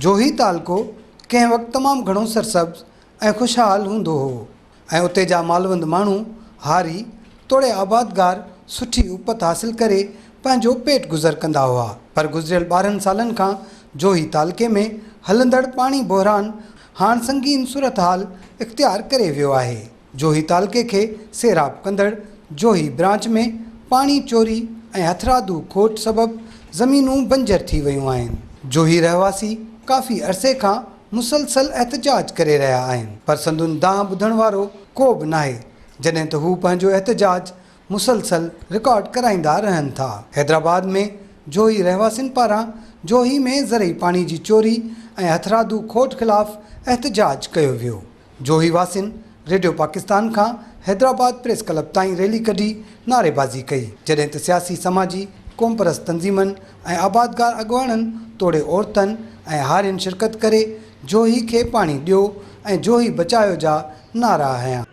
जोही तालको कंहिं वक़्तु तमामु घणो सरसब्ज़ ऐं खुशहाल हूंदो हो ऐं उते जा मालवंद माण्हू हारी तोड़े आबादगार सुठी उपत हासिल करे पंहिंजो पेट गुज़र कंदा हुआ। पर गुज़िरियल 12 सालनि खां जोही तालके में हलंदड़ पाणी बहिरान हाणे संगीन सूरत हाल इख़्तियार करे वियो आहे। जोही तालके खे सैराब कंदड़ जोही ब्रांच में पाणी चोरी ऐं हथरादू खोट सबबि ज़मीनूं बंजर थी वियूं आहिनि। जोही रहवासी काफ़ी अरसे खां मुसलसल एहतजाज करे रहिया आहिनि, पर संदुनि दांह ॿुधण वारो को बि नाहे, जॾहिं त हू पंहिंजो एहतजाज मुसलसल रिकॉर्ड कराईंदा रहनि था। हैदराबाद में जोही रहवासियुनि पारां जोही में ज़रई पाणी जी चोरी ऐं हथरादू खोट ख़िलाफ़ एहतजाज कयो वियो। जोही वासियुनि रेडियो पाकिस्तान खां हैदराबाद प्रेस क्लब ताईं रैली कढी नारेबाज़ी कई, जॾहिं त सियासी समाजी क़ौमपरस्त तंज़ीमनि ऐं आबादगार अॻुवाणनि तोड़े औरतनि ऐं हारियुनि शिरकत करे जोही खे पाणी ॾियो ऐं जोही बचायो जा नारा हयां।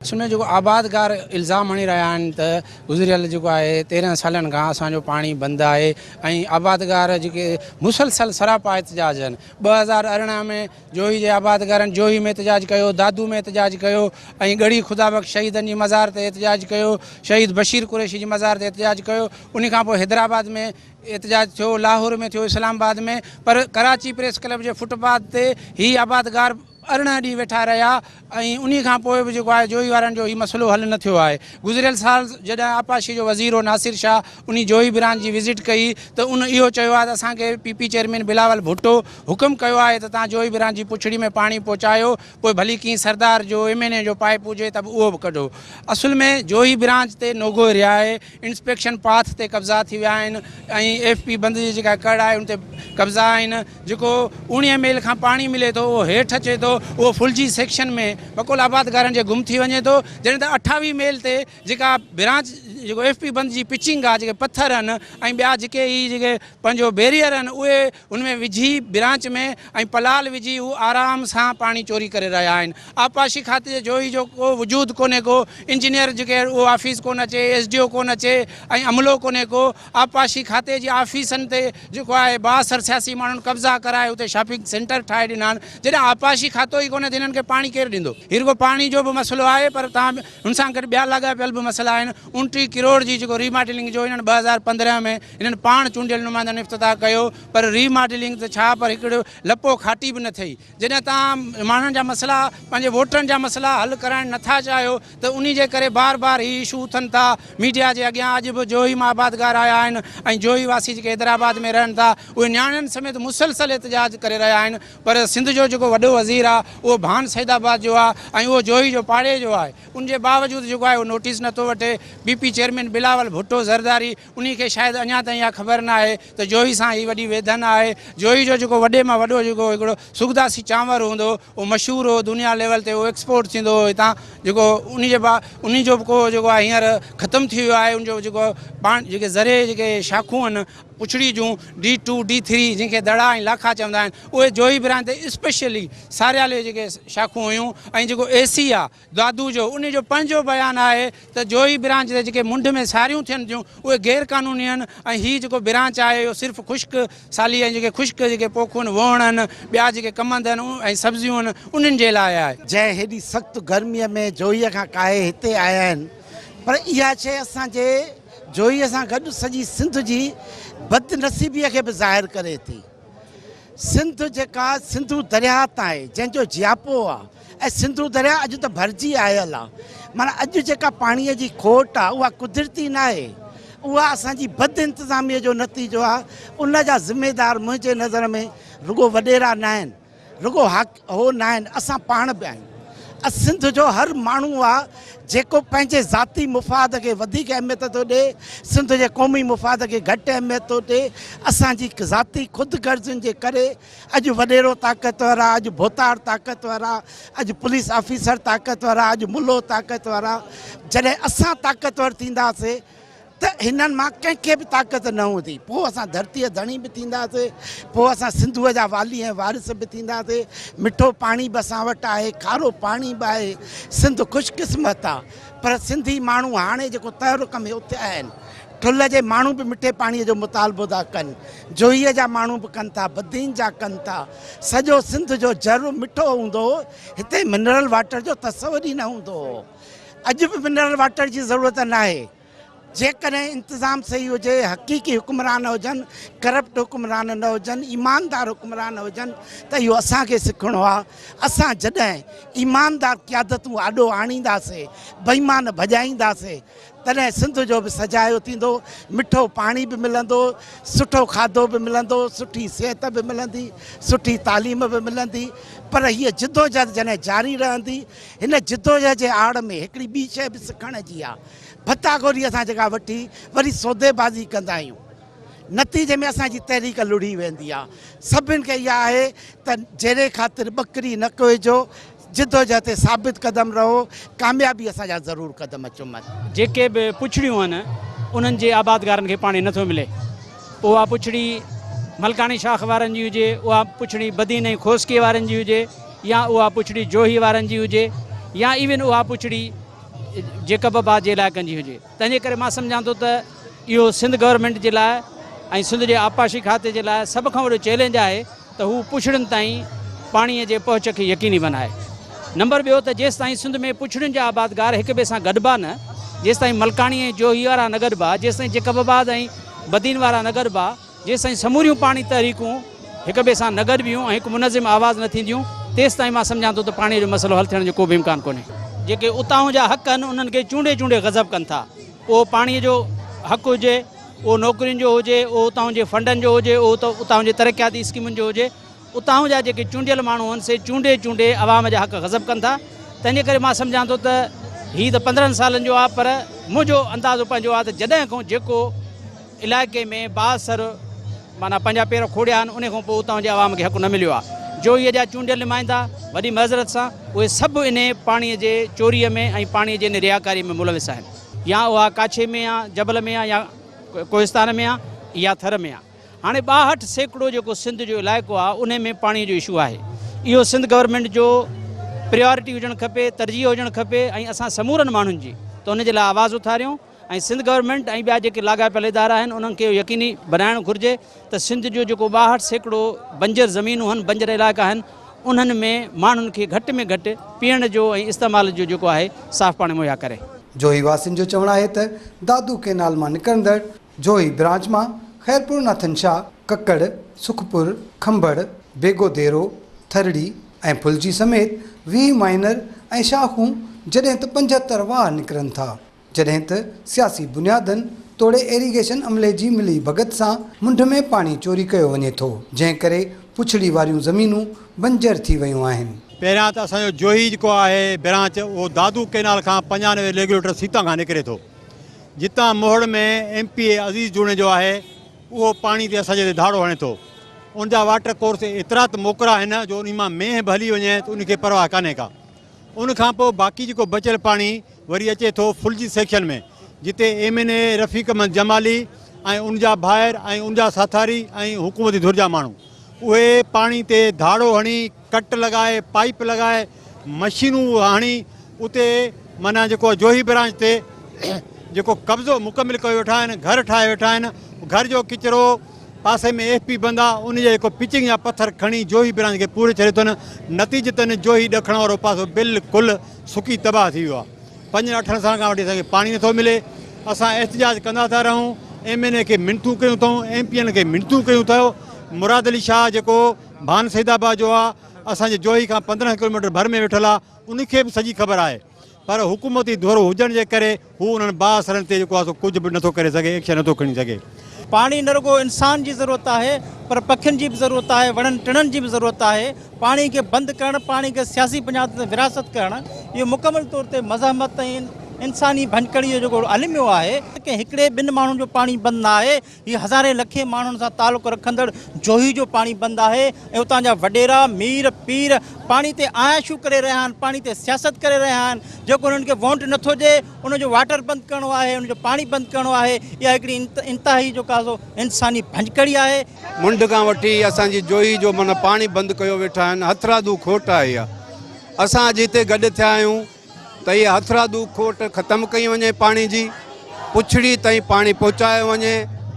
उसमें जो आबादगार इल्ज़ाम हणी रहा आहिनि त गुज़िरियल जेको आहे 13 सालनि खां असांजो पाणी बंदि आहे ऐं आबादगार जेके मुसलसल सरापा एहतजाज आहिनि। 2018 में जोही जे आबादगारनि जोही में एहतजाज कयो, दादू में एहतजाज कयो ऐं गढ़ी खुदाबख़्श शहीदनि जी मज़ार ते एहतजाज कयो, शहीद बशीर कुरैशी जी मज़ार ते एहतजाज कयो। उन खां पोइ हैदराबाद में एहतजाज थियो, लाहौर में थियो, इस्लामाबाद में। पर कराची प्रेस क्लब जे फुटपाथ ते ही आबादगार 18 ॾींहं वेठा रहिया ऐं उन खां पोइ बि जेको आहे जोही वारनि जो ही मसइलो हल न थियो आहे। गुज़िरियल साल जॾहिं आपाशी जो वज़ीर हो नासिर शाह उन जोही ब्रांच जी विज़िट कई त उन इहो चयो आहे त असांखे पीपी चेयरमैन बिलावल भुट्टो हुकुम कयो आहे त तव्हां जोही ब्रांच जी पुछड़ी में पाणी पहुचायो, पोइ भली कीअं सरदार जो MNA जो पाइप हुजे त बि उहो बि कढो। असुल में जोही ब्रांच ते नोगो एरिया आहे, इंस्पेक्शन पाथ ते कब्ज़ा थी विया आहिनि ऐं FP बंद जी जेका कड़ आहे उन ते कब्ज़ा आहिनि। जेको 19 मील खां पाणी मिले थो उहो हेठि अचे थो, उहो फुलजी सेक्शन में बकोल आबादगारनि जे गुम थी वञे थो, जॾहिं त 28 मील ते जेका ब्रांच जेको FP बंद जी पिचिंग आहे, जेके पत्थर आहिनि ऐं ॿिया जेके ई जेके पंहिंजो बैरियर आहिनि उहे उनमें विझी ब्रांच में ऐं पलाल विझी हू आराम सां पाणी चोरी करे रहिया आहिनि। आपाशी खाते जोही जो को वजूद कोन्हे को, इंजीनियर जेके उहो ऑफिस कोन अचे, SDO कोन अचे ऐं अमलो कोन्हे को। आपाशी खाते जी ऑफिसनि ते जेको आहे 62 सियासी माण्हुनि कब्ज़ा कराए उते शॉपिंग सेंटर ठाहे ॾिना आहिनि, जॾहिं आपाशी खातो ई कोन्हे त हिननि खे पाणी केरु ॾींदो। हिरगो पाणी जो बि मसइलो आहे, पर तव्हां हुन सां गॾु ॿिया लॻापियल बि मसइला आहिनि। 29 करोड़ जी जेको रीमॉडलिंग जो हिननि 2015 में हिननि पाण चूंडियल नुमाइंदनि इफ़्तिताह कयो, पर रीमॉडलिंग त छा, पर हिकिड़ो लपो खाटी बि न थिए। जॾहिं तव्हां माण्हुनि जा मसइला पंहिंजे वोटरनि जा मसइला हल कराइण नथा चाहियो त उन जे करे बार बार ही इशू उथनि था मीडिया जे अॻियां। अॼु बि जोही मां आबादगार आया आहिनि ऐं जोही वासी जेके हैदराबाद में रहनि था उहे नियाणियुनि समेत मुसलसल एहतजाज करे रहिया आहिनि। पर सिंध जो जेको वॾो वज़ीर आहे उहो भान सैदाबाद जो आहे ऐं उहो जोही जो पाड़े जो आहे, उनजे बावजूदि जेको आहे उहो नोटिस नथो वठे। BP चेयरमैन बिलावल भुट्टो ज़रदारी उन खे शायदि अञा ताईं इहा ख़बर न आहे त जोही सां ही वॾी वेदन आहे। जोही जो जेको वॾे मां वॾो जेको हिकिड़ो सुखदासी चांवर हूंदो उहो मशहूरु हो, दुनिया लेवल ते उहो एक्सपोर्ट थींदो हो हितां। जेको उन जो को जेको आहे हींअर ख़तमु थी वियो आहे। उनजो जेको पाण जेके ज़रे जेके शाखूं आहिनि पुछड़ी जूं D2 D3 जंहिंखे दड़ा ऐं लाखा चवंदा आहिनि, उहे जोही ब्रांच ते स्पेशली सारियाले जेके शाखूं हुयूं। ऐं जेको AC आहे दादू जो उन जो पंहिंजो बयानु आहे त जोही ब्रांच ते जेके मुंड में सारियूं थियनि थियूं उहे गैर क़ानूनी आहिनि ऐं हीअ जेको ब्रांच आहे इहो सिर्फ़ु ख़ुश्क साली ऐं जेके ख़ुश्क जेके पोखूं आहिनि, वण आहिनि, ॿिया जेके कमंद आहिनि ऐं सब्जियूं आहिनि उन्हनि जे लाइ आहे। जंहिं हेॾी सख़्तु गर्मीअ में जोहीअ खां काहे हिते आया आहिनि, पर इहा शइ असांजे जोहीअ सां गॾु सॼी सिंध जी बदनसीबीअ खे बि ज़ाहिर करे थी। सिंध जेका सिंधू दरिया ताईं जंहिंजो जियापो आहे ऐं सिंधू दरिया अॼु त भरिजी आयल आहे। माना अॼु जेका पाणीअ जी खोट आहे उहा कुदरती न आहे, उहा असांजी बद इंतिज़ामिया जो नतीजो आहे। उन जा ज़िम्मेदार मुंहिंजे नज़र में रुगो वॾेरा न आहिनि, रुगो हो न आहिनि, असां पाण बि आहियूं। सिंध जो हर माण्हू आहे जेको पंहिंजे ज़ाती मुफ़ाद खे वधीक अहमियत थो ॾिए, सिंध जे क़ौमी मुफ़ाद खे घटि अहमियत थो ॾिए। असांजी ज़ाती ख़ुदगर्ज़ियुनि जे करे अॼु वॾेरो ताक़तवर आहे, अॼु भोतार ताक़तवर आहे, अॼु पुलिस ऑफिसर ताक़तवर आहे, अॼु मुल्लो ताक़तवर आहे। जॾहिं असां ताक़तवर थींदासीं त हिननि मां कंहिंखे बि ताक़त न हूंदी। पोइ असां धरतीअ धणी बि थींदासीं, पोइ असां सिंधूअ जा वाली ऐं वारिस बि थींदासीं। मिठो पाणी बि असां वटि आहे, खारो पाणी बि आहे। सिंध ख़ुशकिस्मत आहे। पर सिंधी माण्हू हाणे जेको तहरुक में उथिया आहिनि, ठुल जे माण्हू बि मिठे पाणीअ जो मुतालबो था कनि, जोईअ जा माण्हू बि कनि था, बदीन जा कनि था। सॼो सिंध जो ज़र मिठो हूंदो, हिते मिनरल वाटर जो तस्वुर ई न हूंदो। अॼु बि मिनरल वाटर जी ज़रूरत न आहे। जेकॾहिं इंतज़ाम सही हुजे, हक़ीक़ी हुक्मरान हुजनि, करप्ट हुक्मरान न हुजनि, ईमानदार हुक्मरान हुजनि, त इहो असांखे सिखणो आहे। असां जॾहिं ईमानदार क़यादतूं आॾो आणींदासीं, बेईमान भॼाईंदासीं, तॾहिं सिंध जो बि सजायो थींदो, मिठो पाणी बि मिलंदो, सुठो खाधो बि मिलंदो, सुठी सिहत बि मिलंदी, सुठी तालीम बि मिलंदी। पर हीअ जिदोजहद जॾहिं जारी रहंदी, हिन जिदोजहद जे आड़ में हिकिड़ी ॿी शइ बि सिखण जी आहे। भत्ताखोरी असां जेका वठी वरी सौदेबाज़ी कंदा आहियूं, नतीजे में असांजी तहरीक लुड़ी वेंदी आहे। सभिनि खे इहा आहे त जहिड़े ख़ातिर ॿकरी न कोइजो, जिदोजहद ते साबित क़दम रहो, कामयाबी असांजा ज़रूरु क़दम चुमनि। जेके बि पुछड़ियूं आहिनि उन्हनि जे आबादगारनि खे पाणी नथो मिले। उहा पुछड़ी मलकानी शाख वारनि जी हुजे, उहा पुछड़ी बदीन ऐं खोसके वारनि जी हुजे, या उहा पुछड़ी जोही वारनि जी हुजे, या इवन उहा पुछड़ी जेकबाबाद जे इलाइक़नि जी हुजे। तंहिंजे करे मां सम्झां थो त इहो सिंध गवर्नमेंट जे लाइ ऐं सिंध जे आपाशी खाते जे लाइ सभ खां वॾो चैलेंज आहे त हू पुछड़ियुनि ताईं पाणीअ जे पहुच खे यकीनी बनाए। नंबर ॿियो त जेसि ताईं सिंध में पुछड़ियुनि जा आबादगार हिक ॿिए सां गॾिबा न, जेसि ताईं मलकानी ऐं जोही वारा न गॾिबा, जेसि ताईं जेकबाबाद ऐं बदीन वारा न गॾिबा, जेसि ताईं समूरियूं पाणी तहरीकूं हिक ॿिए सां न गॾिबियूं ऐं हिकु मुनज़िम आवाज़ न थींदियूं, तेसि ताईं मां सम्झां थो त पाणीअ जो मसइलो हल थियण जो को बि इम्कान कोन्हे। जेके उतां जा हक़ आहिनि उन्हनि खे चूंडे चूंडे गज़ब कनि था। उहो पाणीअ जो हक़ु हुजे, उहो नौकिरियुनि जो हुजे, उहो उतां जे फंडनि जो हुजे, उहो उतां जे तरक़ियाती स्कीमुनि जो हुजे, उतां जा जेके चूंडियल माण्हू आहिनि से चूंडे चूंडे अवाम जा हक़ गज़ब कनि था। तंहिंजे करे मां सम्झां थो त हीअ त 15 सालनि जो आहे, पर मुंहिंजो अंदाज़ो पंहिंजो आहे त जॾहिं खां जेको इलाइक़े में बासर माना पंहिंजा पेर खोड़िया आहिनि, उन खां पोइ उतां जे अवाम खे हक़ु न मिलियो आहे। जो इहे जा चूंडियल नुमाइंदा वॾी मज़रत सां उहे सभु इन पाणीअ जे चोरीअ में ऐं पाणीअ जे इन रियाकारी में मुलविस आहिनि। या उहा काछे में आहे, जबल में आहे, या कोहिस्तान में आहे, या थर में आहे। हाणे 62% जेको सिंध जो इलाइक़ो आहे उन में पाणीअ जो इशू आहे। इहो सिंध गवर्नमेंट जो प्रायोरिटी हुजणु खपे, तरजीह हुजणु खपे, ऐं असां समूरनि माण्हुनि जी त उन जे लाइ आवाज़ उथारियूं। ऐं सिंध गवर्नमेंट ऐं ॿिया जेके लाॻापियल इदारा आहिनि उन्हनि खे यकीनी बनाइणु घुरिजे त सिंध जो जेको 62% बंजर ज़मीनूं आहिनि, बंजर इलाइक़ा आहिनि, उन्हनि में माण्हुनि खे घटि में घटि पीअण जो ऐं इस्तेमाल जो जेको आहे साफ़ पाणी मुहैया करे। जोही वासियुनि जो चवणु आहे त दादू केनाल मां निकिरंदड़ जोही ब्रांच मां ख़ैरपुर नाथन शाह, ककड़, सुखपुर, खंभड़, बेगोदेरो, थरड़ी ऐं फुलजी समेत 20 माइनर ऐं शाखूं जॾहिं त 75 वाह निकिरनि था। जॾहिं त सियासी बुनियादनि तोड़े एरीगेशन अमले जी मिली भगत सां मुंड में पाणी चोरी कयो वञे थो, जंहिं करे पुछड़ी वारियूं ज़मीनूं बंजर थी वियूं आहिनि। पहिरियां त असांजो जोही जेको आहे ब्रांच उहो दादू केनाल खां 95 रेगुलेटर सीतां खां निकिरे थो। जितां मोहड़ में MPA अज़ीज़ जूणे जो आहे उहो पाणी ते असांजे ते धाड़ो हणे थो। उनजा वाटर कोर्स एतिरा त मोकरा आहिनि जो उन मां मेंह बि हली वञे त उनखे परवाह कान्हे का। उनखां पोइ बाक़ी जेको बचियल पाणी वरी अचे थो फुलजी सेक्शन में, जिते MNA रफ़ीक अहमद जमाली ऐं उनजा ॿाहिरि ऐं उनजा साथारी ऐं हुकूमती धुर जा माण्हू उहे पाणी ते धाड़ो हणी, कट लॻाए, पाइप लॻाए, मशीनूं हणी उते माना जेको जोही ब्रांच ते जेको कब्ज़ो मुकमिल करे वेठा आहिनि, घर ठाहे वेठा आहिनि। घर जो किचिरो पासे में FP बंदि आहे, उन जा जेको पिचिंग जा पथर खणी जोही ब्रांच खे पूरे छॾे थो न। नतीजतन जोही ॾखण वारो पासो बिल्कुलु सुकी तबाह थी वियो आहे। 5-8 साल खां वठी असांखे पाणी नथो मिले। असां एहतिजाज कंदा था रहूं, MNA खे मिनतूं कयूं अथऊं, MPN खे मिनतूं कयूं अथऊं। मुराद अली शाह जेको भान सैदाबाद जो आहे, असांजे जोही खां 15 किलोमीटर भर में वेठल आहे, उनखे बि सॼी ख़बर आहे। पर हुकूमती दौरो हुजण जे करे हू उन्हनि बासरनि ते जेको आहे सो कुझु बि नथो करे सघे, एक्शन नथो खणी सघे। पाणी न रुगो इंसान जी ज़रूरत आहे, पर पखियुनि जी बि ज़रूरत आहे, वणनि टिणनि जी बि ज़रूरत आहे। पाणी खे बंदि करणु, पाणी खे सियासी बुनियाद ते विरासत करणु, इहो मुकमल तौर ते मज़हमत ऐं इंसानी भंजकड़ी जो अलमियो आहे कि हिकिड़े ॿिनि माण्हुनि जो पाणी बंदि न आहे, हीअ हज़ारे लखे माण्हुनि सां तालुक़ु रखंदड़ जोही जो पाणी बंदि आहे। ऐं उतां जा वॾेरा मीर पीर पाणी ते आयाशूं करे रहिया आहिनि, पाणी ते सियासत करे रहिया आहिनि। जेको उन्हनि खे वोट नथो ॾिए उनजो वाटर बंदि करिणो आहे, उनजो पाणी बंदि करिणो आहे। इहा हिकिड़ी इंतिहाई जो काज़ो इंसानी भंजकड़ी आहे। मुंड खां वठी असांजी जोही जो माना पाणी बंदि कयो वेठा आहिनि। हथरादू खोट आहे इहा। असां अॼु हिते गॾु थिया आहियूं त इहा हथरादू खोट ख़तमु कई वञे, पाणी जी पुछड़ी ताईं पाणी पहुचायो वञे,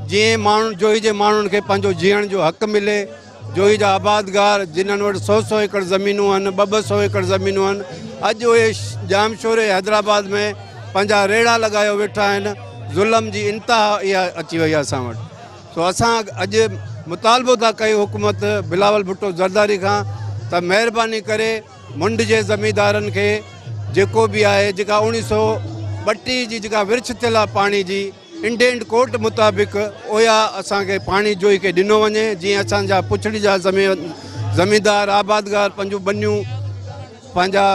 जीअं माण्हू जोही जे माण्हुनि खे पंहिंजो जीअण जो हक़ मिले। जोही जा आबादगार जिन्हनि वटि 100 एकड़ ज़मीनूं आहिनि, 200 एकड़ ज़मीनूं आहिनि, अॼु उहे जामशोरे हैदराबाद में पंहिंजा रेड़ा लॻायो वेठा आहिनि। ज़ुल्म जी इंतिहा इहा अची वई आहे असां वटि। सो असां अॼु मुतालबो था कयूं हुकूमत बिलावल भुट्टो ज़रदारी खां त महिरबानी करे मुंड जे ज़मींदारनि खे जेको बि आहे, जेका 1932 जी जेका विर्छ थियल आहे पाणी जी, इंडेंट कोर्ट मुताबिक़ उहा असांखे पाणी जोही खे ॾिनो वञे, जीअं असांजा पुछड़ी जा ज़मींदार आबादगार पंहिंजूं बनियूं पंहिंजा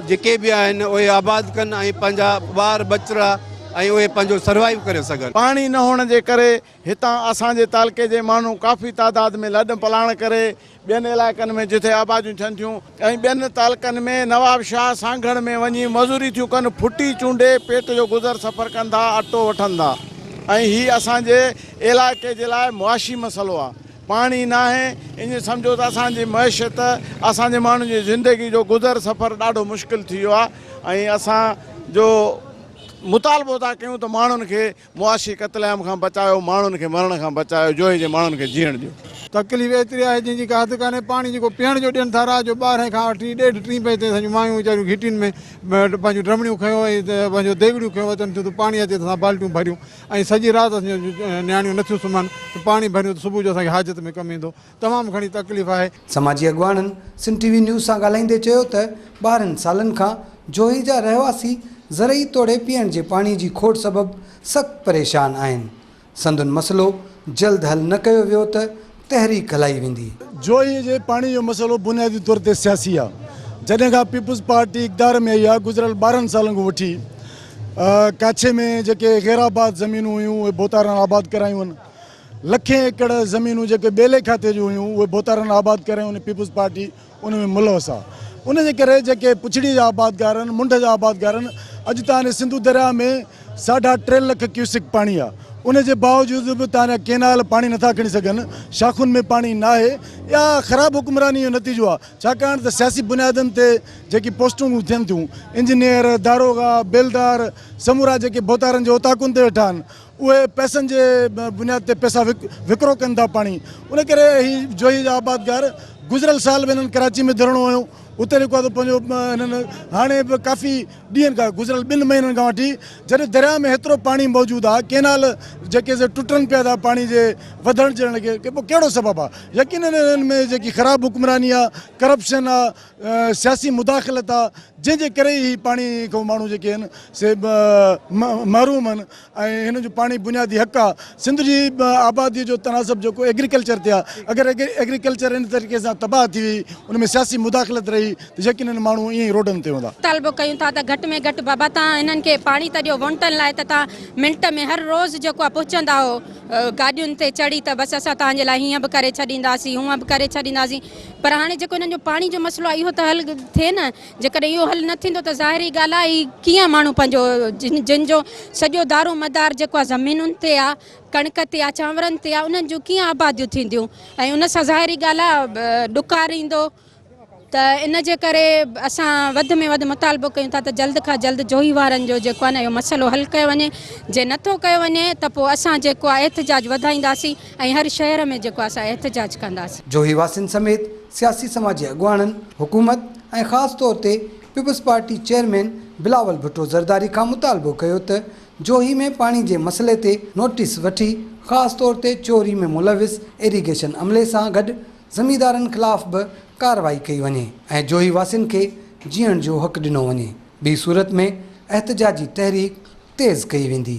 जेके बि आहिनि उहे आबाद कनि ऐं पंहिंजा ॿार बचड़ा ऐं उहे पंहिंजो सर्वाइव करे सघनि। पाणी न हुअण जे करे हितां असांजे तालुके जे माण्हू काफ़ी तादाद में लॾ पलाण करे ॿियनि इलाइक़नि में जिथे आबादियूं थियनि थियूं ऐं ॿियनि तालुकनि में नवाबशाह सांगड़ में वञी मज़ूरी थियूं कनि, फुटी चूंडे पेट जो गुज़र सफ़र कंदा, अटो वठंदा। ऐं हीअ असांजे इलाइक़े जे लाइ मुआशी मसइलो आहे। पाणी न आहे, ईअं सम्झो त असांजी मैशत, असांजे माण्हुनि जी ज़िंदगी जो गुज़र सफ़र ॾाढो मुश्किल थी वियो आहे। ऐं असांजो मुतालबो था कयूं त माण्हुनि खे मुआशी क़तलेआम खां बचायो, माण्हुनि खे मरण खां बचायो, जोही जे माण्हुनि खे जीअण ॾियो। तकलीफ़ एतिरी आहे जंहिंजी का हद कान्हे। पाणी जेको पीअण जो ॾियनि था, राति जो 12 खां वठी 1:30 3 बजे ताईं असांजूं मायूं वीचारियूं घिटियुनि में पंहिंजूं ड्रमड़ियूं खयो ऐं पंहिंजो देगड़ियूं खयो अचनि थियूं त पाणी अचे त असां बाल्टियूं भरियूं ऐं सॼी राति असांजूं नियाणियूं नथियूं सुम्हनि त पाणी भरियूं त सुबुह जो असांखे हाजत में कमु ईंदो। तमामु घणी तकलीफ़ आहे। समाजी अॻुवाणनि सिंध टीवी न्यूज़ सां ॻाल्हाईंदे चयो त 12 सालनि खां जोही जा रहवासी ज़रई तोड़े पीअण जे पाणी जी खोट सबबु सख़्तु परेशान आहिनि। संदुनि मसइलो जल्द हल न कयो वियो त तहरीक हलाई वेंदी। जोही जे पाणी जो मसइलो बुनियादी तौर ते सियासी आहे। जॾहिं खां पीपुल्स पार्टी इक़्तिदार में आई आहे, गुज़िरियल 12 सालनि खां वठी काछे में जेके गैराबाद ज़मीनूं हुयूं उहे बोतारनि आबाद करायूं आहिनि। लखें एकड़ ज़मीनूं जेके ॿेले खाते जूं हुयूं उहे बोतारनि आबाद करायूं आहिनि। पीपुल्स पार्टी उन में मुलवस आहे। उन जे करे जेके पुछड़ी जा आबादगार आहिनि, मुंड जा आबादगार आहिनि, अॼु तव्हां सिंधु दरिया में 3.5 लाख क्यूसिक पाणी आहे। उन जे बावजूदि बि तव्हां केनाल पाणी नथा खणी सघनि, शाखुनि में पाणी न आहे। इहा ख़राबु हुकुमरानी जो नतीजो आहे। छाकाणि त सियासी बुनियादनि ते जेकी पोस्टूं थियनि थियूं, इंजीनियर, दारोगा, बेलदार, समूरा जेके बोतारनि जे ओताकुनि ते वेठा आहिनि, उहे पैसनि जे बुनियाद ते पैसा विकिरो कनि था पाणी। उन करे ही जोही जा आबादगार गुज़िरियल साल में हिननि कराची में धरणो हुयो, उते जेको आहे पंहिंजो हिननि हाणे बि काफ़ी ॾींहंनि खां गुज़िरियल 2 महीननि खां वठी जॾहिं दरिया में हेतिरो पाणी मौजूदु आहे, केनाल जेके टुटनि पिया था पाणी जे वधण जे के पोइ कहिड़ो सबबु आहे? यकीनन हिननि में जेकी ख़राबु हुकुमरानी आहे, करप्शन आहे, सियासी मुदाख़लत आहे, जंहिंजे करे ई पाणी खां माण्हू जेके आहिनि से महरूम आहिनि ऐं हिन जो पाणी बुनियादी हक़ आहे। सिंध जी आबादीअ जो तनासब जेको एग्रीकल्चर ते आहे, अगरि एग्रीकल्चर इन तरीक़े सां तबाह थी वई, उन में सियासी मुदाख़लत रही त यकीनन माण्हू ईअं ई रोडनि ते हूंदा। तालबो कयूं था त घटि में घटि बाबा तव्हां हिननि खे पाणी त ॾियो। वोटनि लाइ त तव्हां मिंट में हर रोज़ु जेको आहे पहुचंदा हो गाॾियुनि ते चढ़ी त बसि असां तव्हांजे लाइ हीअं बि करे छॾींदासीं, हूअं बि करे छॾींदासीं। पर हाणे जेको हिननि जो पाणी जो मसइलो आहे इहो त हल थिए न। जेकॾहिं इहो हल न थींदो त ज़ाहिरी ॻाल्हि आहे ही कीअं माण्हू पंहिंजो जिन जो सॼो दारो मदार जेको आहे ज़मीनुनि ते आहे, कणिक ते आहे, चांवरनि ते आहे, उन्हनि जूं कीअं आबादियूं थींदियूं ऐं उन सां ज़ाहिरी ॻाल्हि आहे ॾुकार ईंदो। त इन जे करे असां वधि में वधि मुतालबो कयूं था त जल्द खां जल्द जोही वारनि जो जेको आहे न इहो मसइलो हल कयो वञे। जे नथो कयो वञे त पोइ असां जेको आहे एहतिजाज वधाईंदासीं ऐं हर शहर में जेको असां एहतिजाज कंदासीं। जोही वासियुनि समेत सियासी समाजी अॻुवाणनि हुकूमत ऐं ख़ासि तौर ते Peoples Party chairman Bilawal Bhutto Zardari खां मुतालबो कयो त जोही में पाणी जे मसइले ते नोटिस वठी ख़ासि तौर ते चोरी में मुलविस इरीगेशन अमले सां गॾु ज़मींदारनि ख़िलाफ़ बि कार्रवाई कई वञे ऐं जोही वासियुनि खे जीअण जो हक़ ॾिनो वञे। ॿी सूरत में एहतिजाजी तहरीक तेज़ कई वेंदी।